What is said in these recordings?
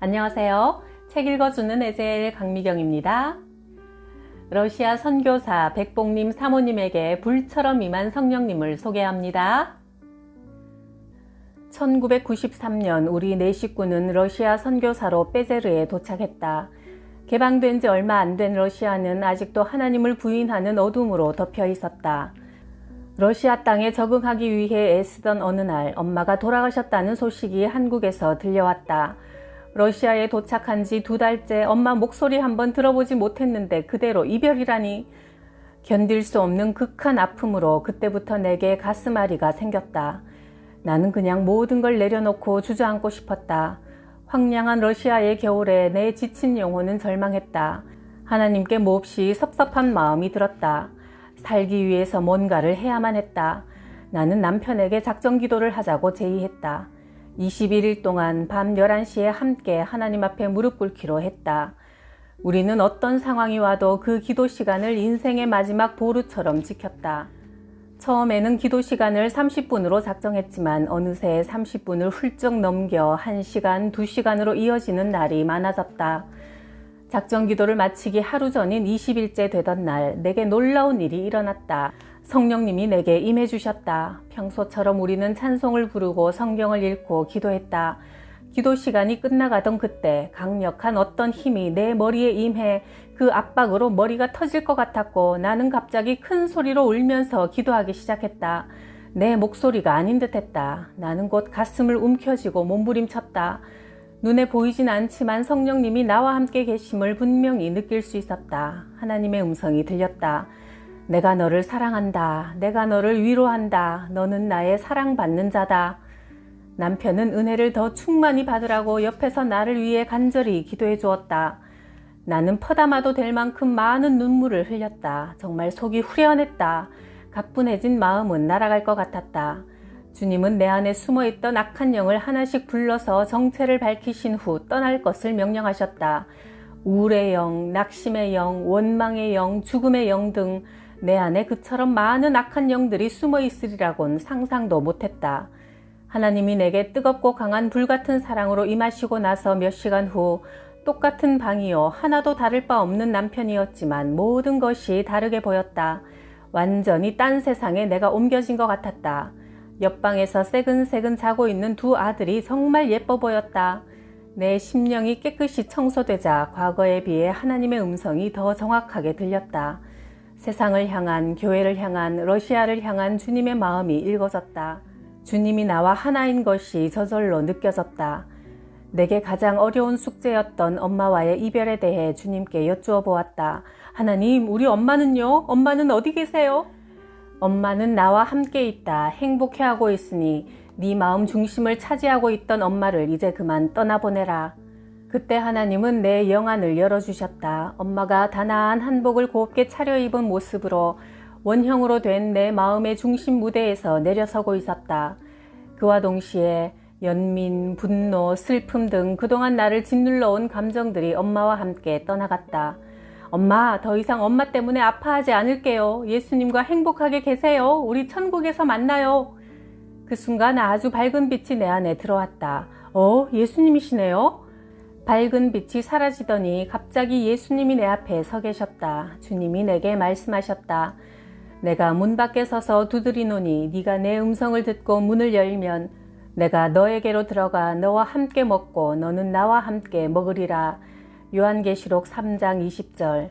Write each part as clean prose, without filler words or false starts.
안녕하세요. 책 읽어주는 에젤 강미경입니다. 러시아 선교사 백봉님 사모님에게 불처럼 임한 성령님을 소개합니다. 1993년 우리 네 식구는 러시아 선교사로 빼제르에 도착했다. 개방된 지 얼마 안 된 러시아는 아직도 하나님을 부인하는 어둠으로 덮여 있었다. 러시아 땅에 적응하기 위해 애쓰던 어느 날 엄마가 돌아가셨다는 소식이 한국에서 들려왔다. 러시아에 도착한 지 2달째 엄마 목소리 한번 들어보지 못했는데 그대로 이별이라니. 견딜 수 없는 극한 아픔으로 그때부터 내게 가슴앓이가 생겼다. 나는 그냥 모든 걸 내려놓고 주저앉고 싶었다. 황량한 러시아의 겨울에 내 지친 영혼은 절망했다. 하나님께 몹시 섭섭한 마음이 들었다. 살기 위해서 뭔가를 해야만 했다. 나는 남편에게 작정 기도를 하자고 제의했다. 21일 동안 밤 11시에 함께 하나님 앞에 무릎 꿇기로 했다. 우리는 어떤 상황이 와도 그 기도 시간을 인생의 마지막 보루처럼 지켰다. 처음에는 기도 시간을 30분으로 작정했지만 어느새 30분을 훌쩍 넘겨 1시간, 2시간으로 이어지는 날이 많아졌다. 작정 기도를 마치기 하루 전인 20일째 되던 날 내게 놀라운 일이 일어났다. 성령님이 내게 임해 주셨다. 평소처럼 우리는 찬송을 부르고 성경을 읽고 기도했다. 기도 시간이 끝나가던 그때 강력한 어떤 힘이 내 머리에 임해 그 압박으로 머리가 터질 것 같았고 나는 갑자기 큰 소리로 울면서 기도하기 시작했다. 내 목소리가 아닌 듯했다. 나는 곧 가슴을 움켜쥐고 몸부림쳤다. 눈에 보이진 않지만 성령님이 나와 함께 계심을 분명히 느낄 수 있었다. 하나님의 음성이 들렸다. 내가 너를 사랑한다. 내가 너를 위로한다. 너는 나의 사랑받는 자다. 남편은 은혜를 더 충만히 받으라고 옆에서 나를 위해 간절히 기도해 주었다. 나는 퍼담아도 될 만큼 많은 눈물을 흘렸다. 정말 속이 후련했다. 가뿐해진 마음은 날아갈 것 같았다. 주님은 내 안에 숨어있던 악한 영을 하나씩 불러서 정체를 밝히신 후 떠날 것을 명령하셨다. 우울의 영, 낙심의 영, 원망의 영, 죽음의 영 등 내 안에 그처럼 많은 악한 영들이 숨어 있으리라곤 상상도 못했다. 하나님이 내게 뜨겁고 강한 불같은 사랑으로 임하시고 나서 몇 시간 후 똑같은 방이요 하나도 다를 바 없는 남편이었지만 모든 것이 다르게 보였다. 완전히 딴 세상에 내가 옮겨진 것 같았다. 옆방에서 새근새근 자고 있는 두 아들이 정말 예뻐 보였다. 내 심령이 깨끗이 청소되자 과거에 비해 하나님의 음성이 더 정확하게 들렸다. 세상을 향한, 교회를 향한, 러시아를 향한 주님의 마음이 읽어졌다. 주님이 나와 하나인 것이 저절로 느껴졌다. 내게 가장 어려운 숙제였던 엄마와의 이별에 대해 주님께 여쭈어 보았다. 하나님, 우리 엄마는요? 엄마는 어디 계세요? 엄마는 나와 함께 있다. 행복해하고 있으니 네 마음 중심을 차지하고 있던 엄마를 이제 그만 떠나보내라. 그때 하나님은 내 영안을 열어주셨다. 엄마가 단아한 한복을 곱게 차려입은 모습으로 원형으로 된 내 마음의 중심 무대에서 내려서고 있었다. 그와 동시에 연민, 분노, 슬픔 등 그동안 나를 짓눌러온 감정들이 엄마와 함께 떠나갔다. 엄마, 더 이상 엄마 때문에 아파하지 않을게요. 예수님과 행복하게 계세요. 우리 천국에서 만나요. 그 순간 아주 밝은 빛이 내 안에 들어왔다. 예수님이시네요? 밝은 빛이 사라지더니 갑자기 예수님이 내 앞에 서 계셨다. 주님이 내게 말씀하셨다. 내가 문 밖에 서서 두드리노니 네가 내 음성을 듣고 문을 열면 내가 너에게로 들어가 너와 함께 먹고 너는 나와 함께 먹으리라. 요한계시록 3장 20절.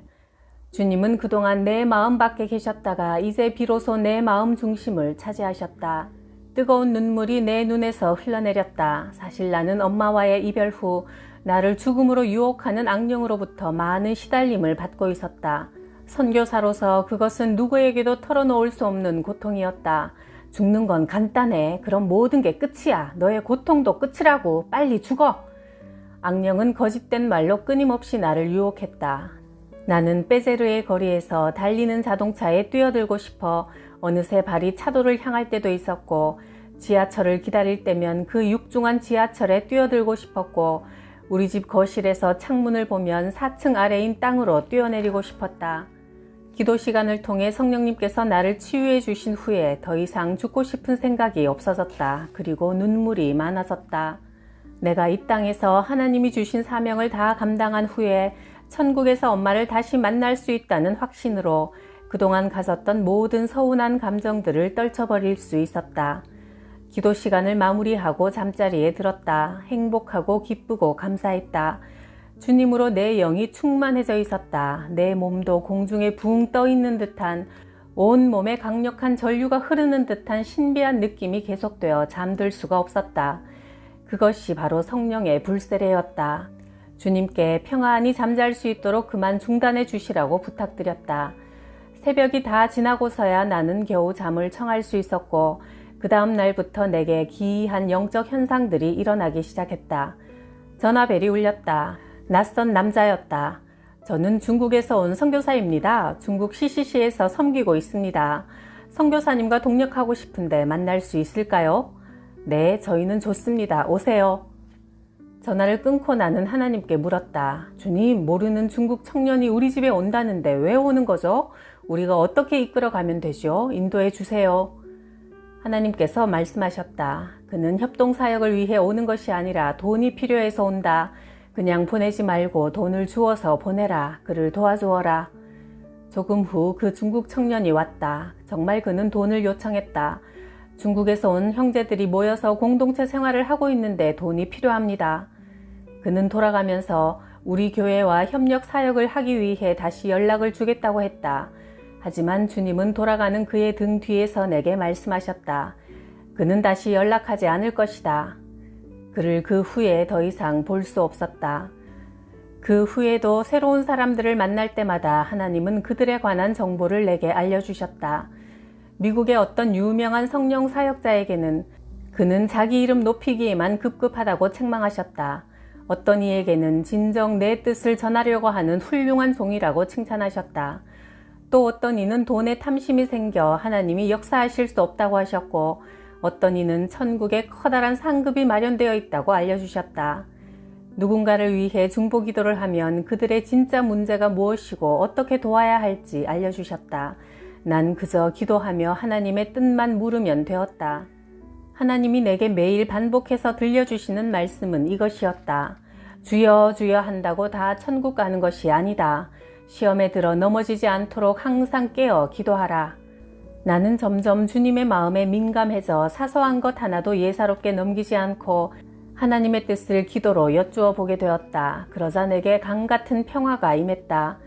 주님은 그동안 내 마음 밖에 계셨다가 이제 비로소 내 마음 중심을 차지하셨다. 뜨거운 눈물이 내 눈에서 흘러내렸다. 사실 나는 엄마와의 이별 후 나를 죽음으로 유혹하는 악령으로부터 많은 시달림을 받고 있었다. 선교사로서 그것은 누구에게도 털어놓을 수 없는 고통이었다. 죽는 건 간단해. 그럼 모든 게 끝이야. 너의 고통도 끝이라고. 빨리 죽어. 악령은 거짓된 말로 끊임없이 나를 유혹했다. 나는 빼제르의 거리에서 달리는 자동차에 뛰어들고 싶어 어느새 발이 차도를 향할 때도 있었고 지하철을 기다릴 때면 그 육중한 지하철에 뛰어들고 싶었고 우리 집 거실에서 창문을 보면 4층 아래인 땅으로 뛰어내리고 싶었다. 기도 시간을 통해 성령님께서 나를 치유해 주신 후에 더 이상 죽고 싶은 생각이 없어졌다. 그리고 눈물이 많아졌다. 내가 이 땅에서 하나님이 주신 사명을 다 감당한 후에 천국에서 엄마를 다시 만날 수 있다는 확신으로 그동안 가졌던 모든 서운한 감정들을 떨쳐버릴 수 있었다. 기도 시간을 마무리하고 잠자리에 들었다. 행복하고 기쁘고 감사했다. 주님으로 내 영이 충만해져 있었다. 내 몸도 공중에 붕 떠 있는 듯한, 온 몸에 강력한 전류가 흐르는 듯한 신비한 느낌이 계속되어 잠들 수가 없었다. 그것이 바로 성령의 불세례였다. 주님께 평안히 잠잘 수 있도록 그만 중단해 주시라고 부탁드렸다. 새벽이 다 지나고서야 나는 겨우 잠을 청할 수 있었고, 그 다음 날부터 내게 기이한 영적 현상들이 일어나기 시작했다. 전화벨이 울렸다. 낯선 남자였다. 저는 중국에서 온 선교사입니다. 중국 CCC에서 섬기고 있습니다. 선교사님과 동역하고 싶은데 만날 수 있을까요? 네, 저희는 좋습니다. 오세요. 전화를 끊고 나는 하나님께 물었다. 주님, 모르는 중국 청년이 우리 집에 온다는데 왜 오는 거죠? 우리가 어떻게 이끌어가면 되죠? 인도해 주세요. 하나님께서 말씀하셨다. 그는 협동사역을 위해 오는 것이 아니라 돈이 필요해서 온다. 그냥 보내지 말고 돈을 주어서 보내라. 그를 도와주어라. 조금 후 그 중국 청년이 왔다. 정말 그는 돈을 요청했다. 중국에서 온 형제들이 모여서 공동체 생활을 하고 있는데 돈이 필요합니다. 그는 돌아가면서 우리 교회와 협력 사역을 하기 위해 다시 연락을 주겠다고 했다. 하지만 주님은 돌아가는 그의 등 뒤에서 내게 말씀하셨다. 그는 다시 연락하지 않을 것이다. 그를 그 후에 더 이상 볼 수 없었다. 그 후에도 새로운 사람들을 만날 때마다 하나님은 그들에 관한 정보를 내게 알려주셨다. 미국의 어떤 유명한 성령 사역자에게는 그는 자기 이름 높이기에만 급급하다고 책망하셨다. 어떤 이에게는 진정 내 뜻을 전하려고 하는 훌륭한 종이라고 칭찬하셨다. 또 어떤 이는 돈에 탐심이 생겨 하나님이 역사하실 수 없다고 하셨고, 어떤 이는 천국에 커다란 상급이 마련되어 있다고 알려주셨다. 누군가를 위해 중보 기도를 하면 그들의 진짜 문제가 무엇이고 어떻게 도와야 할지 알려주셨다. 난 그저 기도하며 하나님의 뜻만 물으면 되었다. 하나님이 내게 매일 반복해서 들려주시는 말씀은 이것이었다. 주여 주여 한다고 다 천국 가는 것이 아니다. 시험에 들어 넘어지지 않도록 항상 깨어 기도하라. 나는 점점 주님의 마음에 민감해져 사소한 것 하나도 예사롭게 넘기지 않고 하나님의 뜻을 기도로 여쭈어 보게 되었다. 그러자 내게 강같은 평화가 임했다.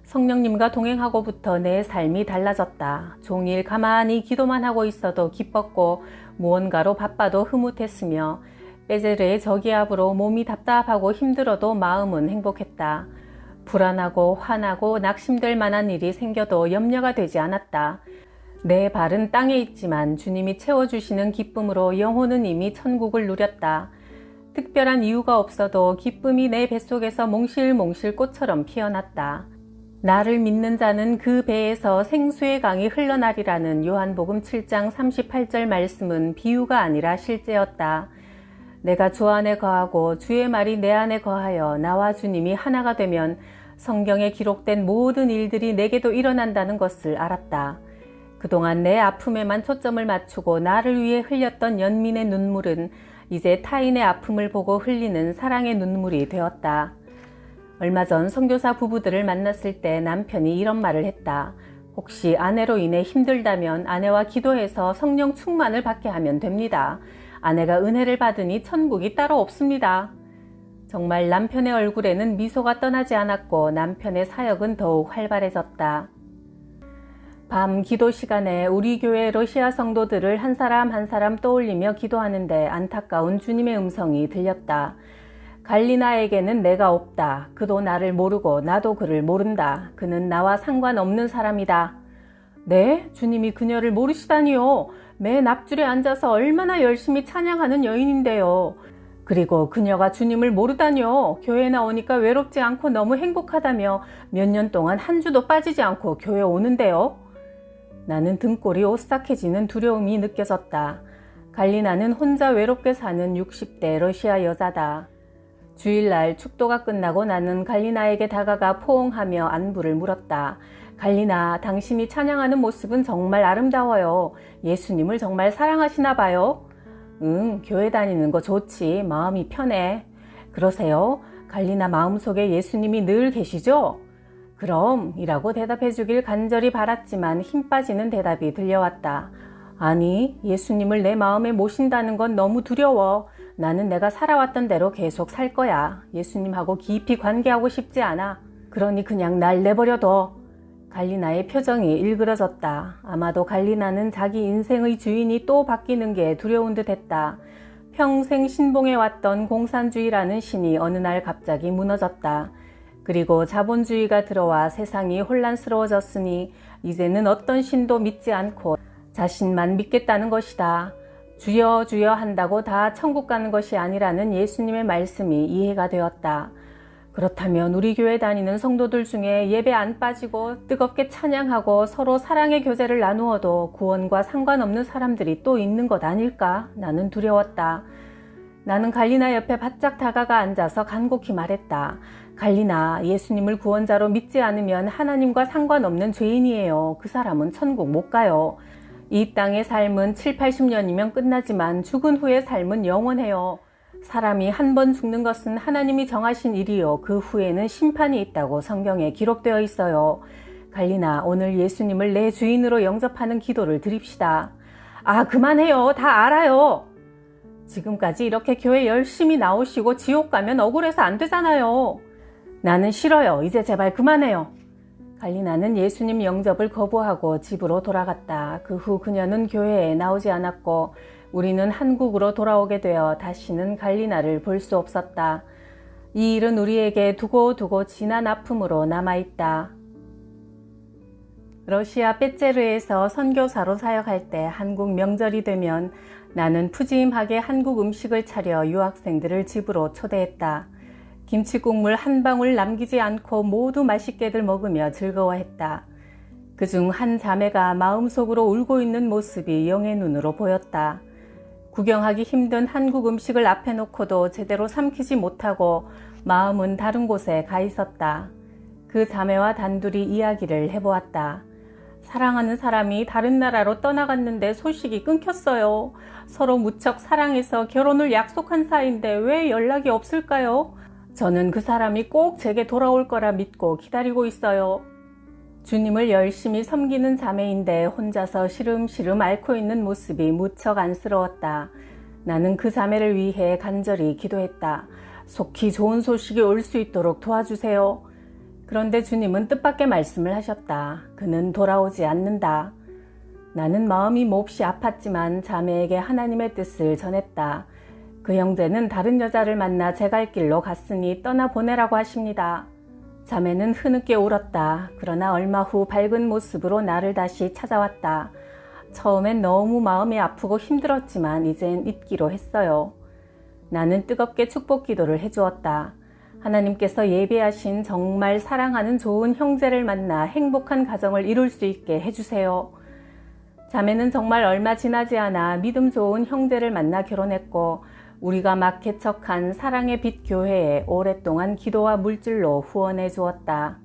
성령님과 동행하고부터 내 삶이 달라졌다. 종일 가만히 기도만 하고 있어도 기뻤고 무언가로 바빠도 흐뭇했으며 베제르의 저기압으로 몸이 답답하고 힘들어도 마음은 행복했다. 불안하고 화나고 낙심될 만한 일이 생겨도 염려가 되지 않았다. 내 발은 땅에 있지만 주님이 채워주시는 기쁨으로 영혼은 이미 천국을 누렸다. 특별한 이유가 없어도 기쁨이 내 뱃속에서 몽실몽실 꽃처럼 피어났다. 나를 믿는 자는 그 배에서 생수의 강이 흘러나리라는 요한복음 7장 38절 말씀은 비유가 아니라 실제였다. 내가 주 안에 거하고 주의 말이 내 안에 거하여 나와 주님이 하나가 되면 성경에 기록된 모든 일들이 내게도 일어난다는 것을 알았다. 그동안 내 아픔에만 초점을 맞추고 나를 위해 흘렸던 연민의 눈물은 이제 타인의 아픔을 보고 흘리는 사랑의 눈물이 되었다. 얼마 전 선교사 부부들을 만났을 때 남편이 이런 말을 했다. 혹시 아내로 인해 힘들다면 아내와 기도해서 성령 충만을 받게 하면 됩니다. 아내가 은혜를 받으니 천국이 따로 없습니다. 정말 남편의 얼굴에는 미소가 떠나지 않았고 남편의 사역은 더욱 활발해졌다. 밤 기도 시간에 우리 교회 러시아 성도들을 한 사람 한 사람 떠올리며 기도하는데 안타까운 주님의 음성이 들렸다. 갈리나에게는 내가 없다. 그도 나를 모르고 나도 그를 모른다. 그는 나와 상관없는 사람이다. 네? 주님이 그녀를 모르시다니요. 맨 앞줄에 앉아서 얼마나 열심히 찬양하는 여인인데요. 그리고 그녀가 주님을 모르다니요. 교회 나오니까 외롭지 않고 너무 행복하다며 몇 년 동안 한 주도 빠지지 않고 교회 오는데요. 나는 등골이 오싹해지는 두려움이 느껴졌다. 갈리나는 혼자 외롭게 사는 60대 러시아 여자다. 주일날 축도가 끝나고 나는 갈리나에게 다가가 포옹하며 안부를 물었다. 갈리나, 당신이 찬양하는 모습은 정말 아름다워요. 예수님을 정말 사랑하시나 봐요. 응, 교회 다니는 거 좋지. 마음이 편해. 그러세요? 갈리나 마음속에 예수님이 늘 계시죠? 그럼 이라고 대답해 주길 간절히 바랐지만 힘 빠지는 대답이 들려왔다. 아니, 예수님을 내 마음에 모신다는 건 너무 두려워. 나는 내가 살아왔던 대로 계속 살 거야. 예수님하고 깊이 관계하고 싶지 않아. 그러니 그냥 날 내버려둬. 갈리나의 표정이 일그러졌다. 아마도 갈리나는 자기 인생의 주인이 또 바뀌는 게 두려운 듯 했다. 평생 신봉해왔던 공산주의라는 신이 어느 날 갑자기 무너졌다. 그리고 자본주의가 들어와 세상이 혼란스러워졌으니 이제는 어떤 신도 믿지 않고 자신만 믿겠다는 것이다. 주여 주여 한다고 다 천국 가는 것이 아니라는 예수님의 말씀이 이해가 되었다. 그렇다면 우리 교회 다니는 성도들 중에 예배 안 빠지고 뜨겁게 찬양하고 서로 사랑의 교제를 나누어도 구원과 상관없는 사람들이 또 있는 것 아닐까? 나는 두려웠다. 나는 갈리나 옆에 바짝 다가가 앉아서 간곡히 말했다. 갈리나, 예수님을 구원자로 믿지 않으면 하나님과 상관없는 죄인이에요. 그 사람은 천국 못 가요. 이 땅의 삶은 7, 80년이면 끝나지만 죽은 후의 삶은 영원해요. 사람이 한 번 죽는 것은 하나님이 정하신 일이요. 그 후에는 심판이 있다고 성경에 기록되어 있어요. 갈리나, 오늘 예수님을 내 주인으로 영접하는 기도를 드립시다. 아, 그만해요. 다 알아요. 지금까지 이렇게 교회 열심히 나오시고 지옥 가면 억울해서 안 되잖아요. 나는 싫어요. 이제 제발 그만해요. 갈리나는 예수님 영접을 거부하고 집으로 돌아갔다. 그 후 그녀는 교회에 나오지 않았고 우리는 한국으로 돌아오게 되어 다시는 갈리나를 볼 수 없었다. 이 일은 우리에게 두고두고 진한 아픔으로 남아있다. 러시아 빼제르에서 선교사로 사역할 때 한국 명절이 되면 나는 푸짐하게 한국 음식을 차려 유학생들을 집으로 초대했다. 김치국물 한 방울 남기지 않고 모두 맛있게들 먹으며 즐거워했다. 그중 한 자매가 마음속으로 울고 있는 모습이 영의 눈으로 보였다. 구경하기 힘든 한국 음식을 앞에 놓고도 제대로 삼키지 못하고 마음은 다른 곳에 가 있었다. 그 자매와 단둘이 이야기를 해보았다. 사랑하는 사람이 다른 나라로 떠나갔는데 소식이 끊겼어요. 서로 무척 사랑해서 결혼을 약속한 사이인데 왜 연락이 없을까요? 저는 그 사람이 꼭 제게 돌아올 거라 믿고 기다리고 있어요. 주님을 열심히 섬기는 자매인데 혼자서 시름시름 앓고 있는 모습이 무척 안쓰러웠다. 나는 그 자매를 위해 간절히 기도했다. 속히 좋은 소식이 올 수 있도록 도와주세요. 그런데 주님은 뜻밖의 말씀을 하셨다. 그는 돌아오지 않는다. 나는 마음이 몹시 아팠지만 자매에게 하나님의 뜻을 전했다. 그 형제는 다른 여자를 만나 제 갈 길로 갔으니 떠나보내라고 하십니다. 자매는 흐느껴 울었다. 그러나 얼마 후 밝은 모습으로 나를 다시 찾아왔다. 처음엔 너무 마음이 아프고 힘들었지만 이젠 잊기로 했어요. 나는 뜨겁게 축복 기도를 해주었다. 하나님께서 예비하신 정말 사랑하는 좋은 형제를 만나 행복한 가정을 이룰 수 있게 해주세요. 자매는 정말 얼마 지나지 않아 믿음 좋은 형제를 만나 결혼했고 우리가 막 개척한 사랑의 빛 교회에 오랫동안 기도와 물질로 후원해 주었다.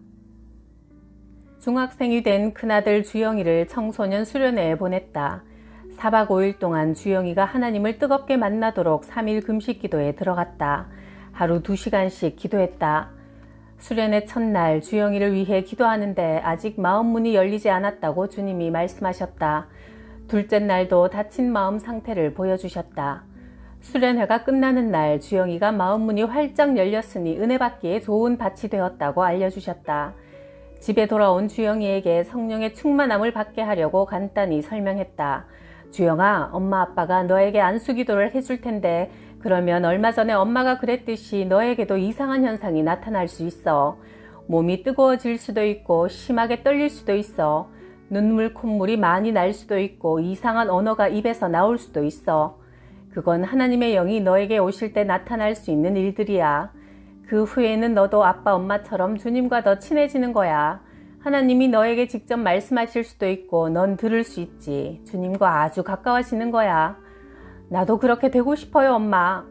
중학생이 된 큰아들 주영이를 청소년 수련회에 보냈다. 4박 5일 동안 주영이가 하나님을 뜨겁게 만나도록 3일 금식 기도에 들어갔다. 하루 2시간씩 기도했다. 수련회 첫날 주영이를 위해 기도하는데 아직 마음 문이 열리지 않았다고 주님이 말씀하셨다. 둘째 날도 다친 마음 상태를 보여주셨다. 수련회가 끝나는 날 주영이가 마음 문이 활짝 열렸으니 은혜 받기에 좋은 밭이 되었다고 알려주셨다. 집에 돌아온 주영이에게 성령의 충만함을 받게 하려고 간단히 설명했다. 주영아, 엄마 아빠가 너에게 안수기도를 해줄 텐데 그러면 얼마 전에 엄마가 그랬듯이 너에게도 이상한 현상이 나타날 수 있어. 몸이 뜨거워질 수도 있고 심하게 떨릴 수도 있어. 눈물 콧물이 많이 날 수도 있고 이상한 언어가 입에서 나올 수도 있어. 그건 하나님의 영이 너에게 오실 때 나타날 수 있는 일들이야. 그 후에는 너도 아빠 엄마처럼 주님과 더 친해지는 거야. 하나님이 너에게 직접 말씀하실 수도 있고 넌 들을 수 있지. 주님과 아주 가까워지는 거야. 나도 그렇게 되고 싶어요, 엄마.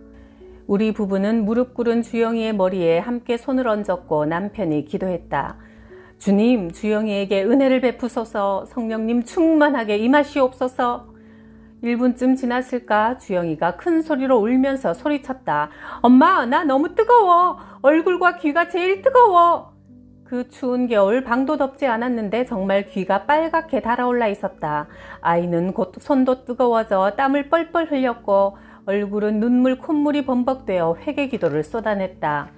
우리 부부는 무릎 꿇은 주영이의 머리에 함께 손을 얹었고 남편이 기도했다. 주님, 주영이에게 은혜를 베푸소서. 성령님 충만하게 임하시옵소서. 1분쯤 지났을까 주영이가 큰 소리로 울면서 소리쳤다. 엄마, 나 너무 뜨거워. 얼굴과 귀가 제일 뜨거워. 그 추운 겨울 방도 덥지 않았는데 정말 귀가 빨갛게 달아올라 있었다. 아이는 곧 손도 뜨거워져 땀을 뻘뻘 흘렸고 얼굴은 눈물 콧물이 범벅되어 회개 기도를 쏟아냈다.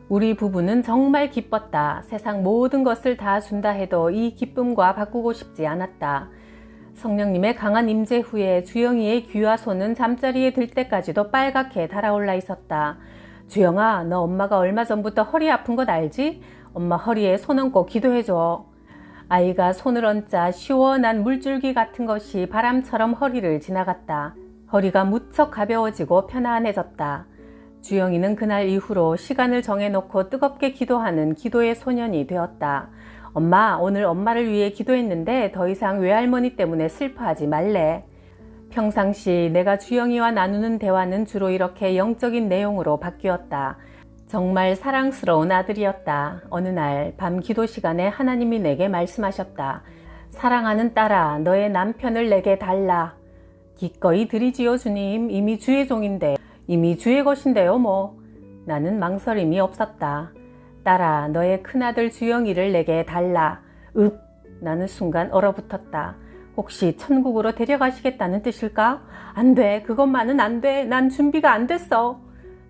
우리 부부는 정말 기뻤다. 세상 모든 것을 다 준다 해도 이 기쁨과 바꾸고 싶지 않았다. 성령님의 강한 임재 후에 주영이의 귀와 손은 잠자리에 들 때까지도 빨갛게 달아올라 있었다. 주영아, 너 엄마가 얼마 전부터 허리 아픈 것 알지? 엄마 허리에 손 얹고 기도해줘. 아이가 손을 얹자 시원한 물줄기 같은 것이 바람처럼 허리를 지나갔다. 허리가 무척 가벼워지고 편안해졌다. 주영이는 그날 이후로 시간을 정해놓고 뜨겁게 기도하는 기도의 소년이 되었다. 엄마, 오늘 엄마를 위해 기도했는데 더 이상 외할머니 때문에 슬퍼하지 말래. 평상시 내가 주영이와 나누는 대화는 주로 이렇게 영적인 내용으로 바뀌었다. 정말 사랑스러운 아들이었다. 어느 날 밤 기도 시간에 하나님이 내게 말씀하셨다. 사랑하는 딸아, 너의 남편을 내게 달라. 기꺼이 드리지요 주님. 이미 주의 종인데. 이미 주의 것인데요 뭐. 나는 망설임이 없었다. 딸아, 너의 큰아들 주영이를 내게 달라. 윽! 나는 순간 얼어붙었다. 혹시 천국으로 데려가시겠다는 뜻일까? 안 돼. 그것만은 안 돼. 난 준비가 안 됐어.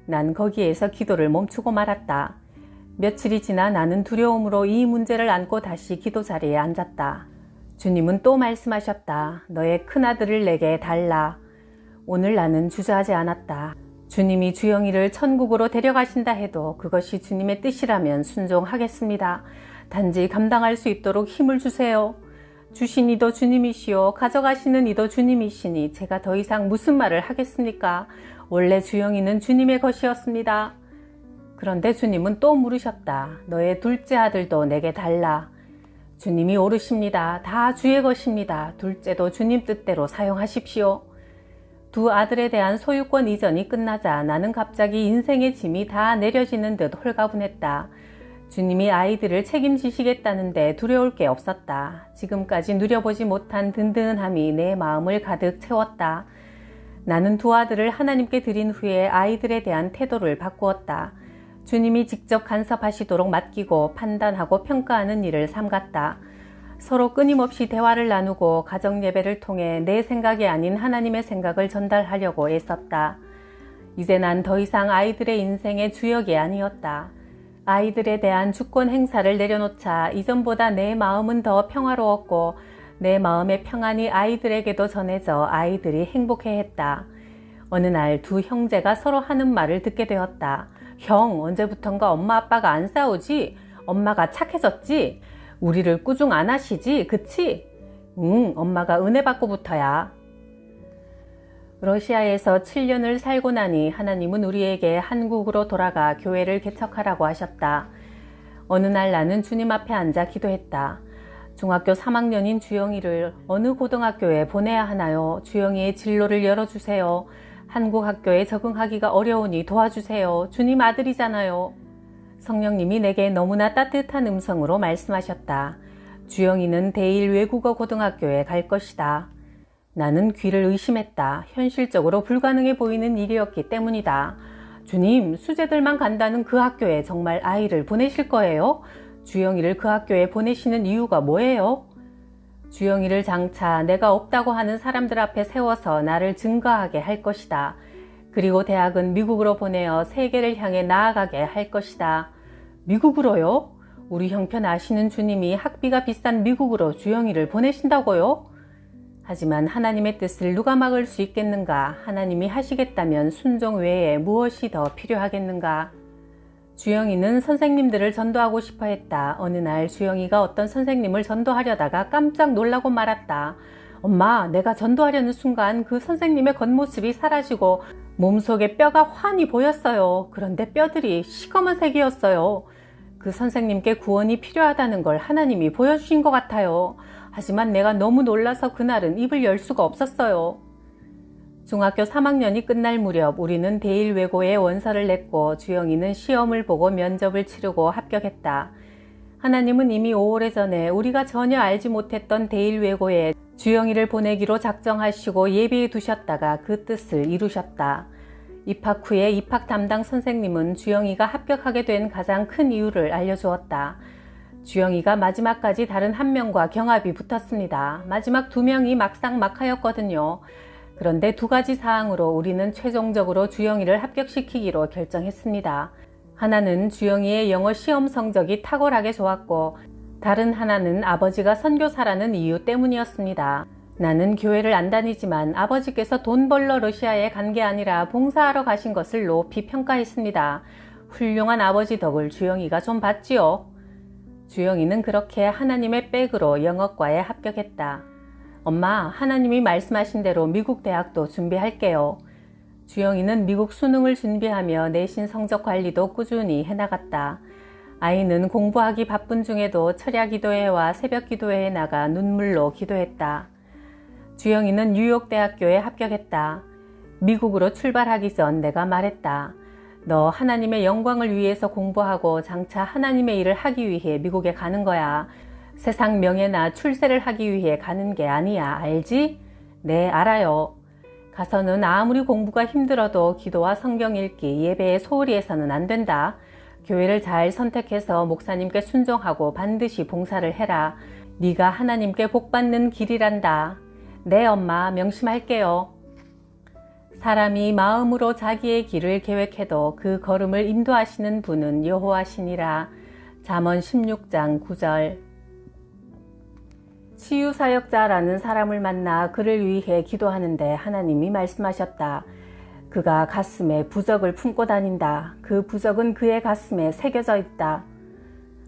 난 거기에서 기도를 멈추고 말았다. 며칠이 지나 나는 두려움으로 이 문제를 안고 다시 기도 자리에 앉았다. 주님은 또 말씀하셨다. 너의 큰아들을 내게 달라. 오늘 나는 주저하지 않았다. 주님이 주영이를 천국으로 데려가신다 해도 그것이 주님의 뜻이라면 순종하겠습니다. 단지 감당할 수 있도록 힘을 주세요. 주신 이도 주님이시오. 가져가시는 이도 주님이시니 제가 더 이상 무슨 말을 하겠습니까? 원래 주영이는 주님의 것이었습니다. 그런데 주님은 또 물으셨다. 너의 둘째 아들도 내게 달라. 주님이 오르십니다. 다 주의 것입니다. 둘째도 주님 뜻대로 사용하십시오. 두 아들에 대한 소유권 이전이 끝나자 나는 갑자기 인생의 짐이 다 내려지는 듯 홀가분했다. 주님이 아이들을 책임지시겠다는데 두려울 게 없었다. 지금까지 누려보지 못한 든든함이 내 마음을 가득 채웠다. 나는 두 아들을 하나님께 드린 후에 아이들에 대한 태도를 바꾸었다. 주님이 직접 간섭하시도록 맡기고 판단하고 평가하는 일을 삼갔다. 서로 끊임없이 대화를 나누고 가정 예배를 통해 내 생각이 아닌 하나님의 생각을 전달하려고 애썼다. 이제 난 더 이상 아이들의 인생의 주역이 아니었다. 아이들에 대한 주권 행사를 내려놓자 이전보다 내 마음은 더 평화로웠고 내 마음의 평안이 아이들에게도 전해져 아이들이 행복해했다. 어느 날 두 형제가 서로 하는 말을 듣게 되었다. 형, 언제부턴가 엄마 아빠가 안 싸우지? 엄마가 착해졌지? 우리를 꾸중 안 하시지? 그치? 응, 엄마가 은혜 받고부터야. 러시아에서 7년을 살고 나니 하나님은 우리에게 한국으로 돌아가 교회를 개척하라고 하셨다. 어느 날 나는 주님 앞에 앉아 기도했다. 중학교 3학년인 주영이를 어느 고등학교에 보내야 하나요? 주영이의 진로를 열어주세요. 한국 학교에 적응하기가 어려우니 도와주세요. 주님 아들이잖아요. 성령님이 내게 너무나 따뜻한 음성으로 말씀하셨다. 주영이는 대일 외국어 고등학교에 갈 것이다. 나는 귀를 의심했다. 현실적으로 불가능해 보이는 일이었기 때문이다. 주님, 수재들만 간다는 그 학교에 정말 아이를 보내실 거예요? 주영이를 그 학교에 보내시는 이유가 뭐예요? 주영이를 장차 내가 없다고 하는 사람들 앞에 세워서 나를 증거하게 할 것이다. 그리고 대학은 미국으로 보내어 세계를 향해 나아가게 할 것이다. 미국으로요? 우리 형편 아시는 주님이 학비가 비싼 미국으로 주영이를 보내신다고요? 하지만 하나님의 뜻을 누가 막을 수 있겠는가? 하나님이 하시겠다면 순종 외에 무엇이 더 필요하겠는가? 주영이는 선생님들을 전도하고 싶어 했다. 어느 날 주영이가 어떤 선생님을 전도하려다가 깜짝 놀라고 말았다. 엄마, 내가 전도하려는 순간 그 선생님의 겉모습이 사라지고 몸속에 뼈가 환히 보였어요. 그런데 뼈들이 시커먼색이었어요. 그 선생님께 구원이 필요하다는 걸 하나님이 보여주신 것 같아요. 하지만 내가 너무 놀라서 그날은 입을 열 수가 없었어요. 중학교 3학년이 끝날 무렵 우리는 대일외고에 원서를 냈고 주영이는 시험을 보고 면접을 치르고 합격했다. 하나님은 이미 오래전에 우리가 전혀 알지 못했던 대일외고에 주영이를 보내기로 작정하시고 예비해 두셨다가 그 뜻을 이루셨다. 입학 후에 입학 담당 선생님은 주영이가 합격하게 된 가장 큰 이유를 알려주었다. 주영이가 마지막까지 다른 한 명과 경합이 붙었습니다. 마지막 2명이 막상막하였거든요. 그런데 2가지 사항으로 우리는 최종적으로 주영이를 합격시키기로 결정했습니다. 하나는 주영이의 영어 시험 성적이 탁월하게 좋았고, 다른 하나는 아버지가 선교사라는 이유 때문이었습니다. 나는 교회를 안 다니지만 아버지께서 돈 벌러 러시아에 간 게 아니라 봉사하러 가신 것을 높이 평가했습니다. 훌륭한 아버지 덕을 주영이가 좀 봤지요. 주영이는 그렇게 하나님의 백으로 영어과에 합격했다. 엄마, 하나님이 말씀하신 대로 미국 대학도 준비할게요. 주영이는 미국 수능을 준비하며 내신 성적 관리도 꾸준히 해나갔다. 아이는 공부하기 바쁜 중에도 철야 기도회와 새벽 기도회에 나가 눈물로 기도했다. 주영이는 뉴욕 대학교에 합격했다. 미국으로 출발하기 전 내가 말했다. 너 하나님의 영광을 위해서 공부하고 장차 하나님의 일을 하기 위해 미국에 가는 거야. 세상 명예나 출세를 하기 위해 가는 게 아니야. 알지? 네, 알아요. 가서는 아무리 공부가 힘들어도 기도와 성경 읽기, 예배에 소홀히 해서는 안 된다. 교회를 잘 선택해서 목사님께 순종하고 반드시 봉사를 해라. 네가 하나님께 복받는 길이란다. 네, 엄마, 명심할게요. 사람이 마음으로 자기의 길을 계획해도 그 걸음을 인도하시는 분은 여호와시니라. 잠언 16장 9절. 치유사역자라는 사람을 만나 그를 위해 기도하는데 하나님이 말씀하셨다. 그가 가슴에 부적을 품고 다닌다. 그 부적은 그의 가슴에 새겨져 있다.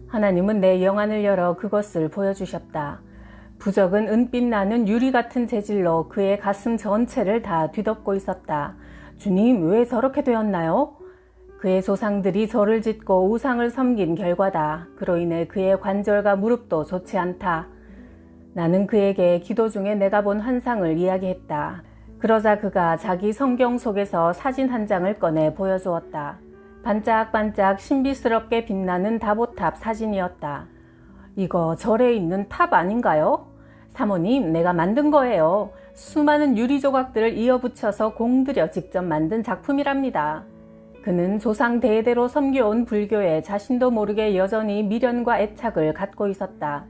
하나님은 내 영안을 열어 그것을 보여주셨다. 부적은 은빛 나는 유리 같은 재질로 그의 가슴 전체를 다 뒤덮고 있었다. 주님, 왜 저렇게 되었나요? 그의 조상들이 절을 짓고 우상을 섬긴 결과다. 그로 인해 그의 관절과 무릎도 좋지 않다. 나는 그에게 기도 중에 내가 본 환상을 이야기했다. 그러자 그가 자기 성경 속에서 사진 한 장을 꺼내 보여주었다. 반짝반짝 신비스럽게 빛나는 다보탑 사진이었다. 이거 절에 있는 탑 아닌가요? 사모님, 내가 만든 거예요. 수많은 유리 조각들을 이어붙여서 공들여 직접 만든 작품이랍니다. 그는 조상 대대로 섬겨온 불교에 자신도 모르게 여전히 미련과 애착을 갖고 있었다.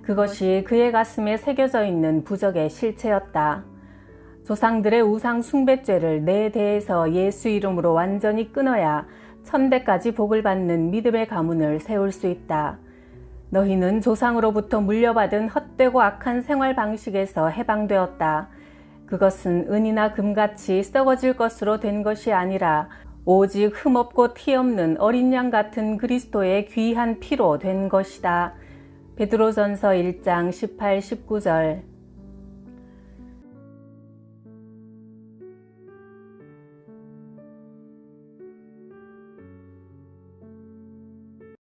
그것이 그의 가슴에 새겨져 있는 부적의 실체였다. 조상들의 우상 숭배죄를 내 대에서 예수 이름으로 완전히 끊어야 천대까지 복을 받는 믿음의 가문을 세울 수 있다. 너희는 조상으로부터 물려받은 헛되고 악한 생활 방식에서 해방되었다. 그것은 은이나 금같이 썩어질 것으로 된 것이 아니라 오직 흠없고 티없는 어린 양 같은 그리스도의 귀한 피로 된 것이다. 베드로전서 1장 18, 19절.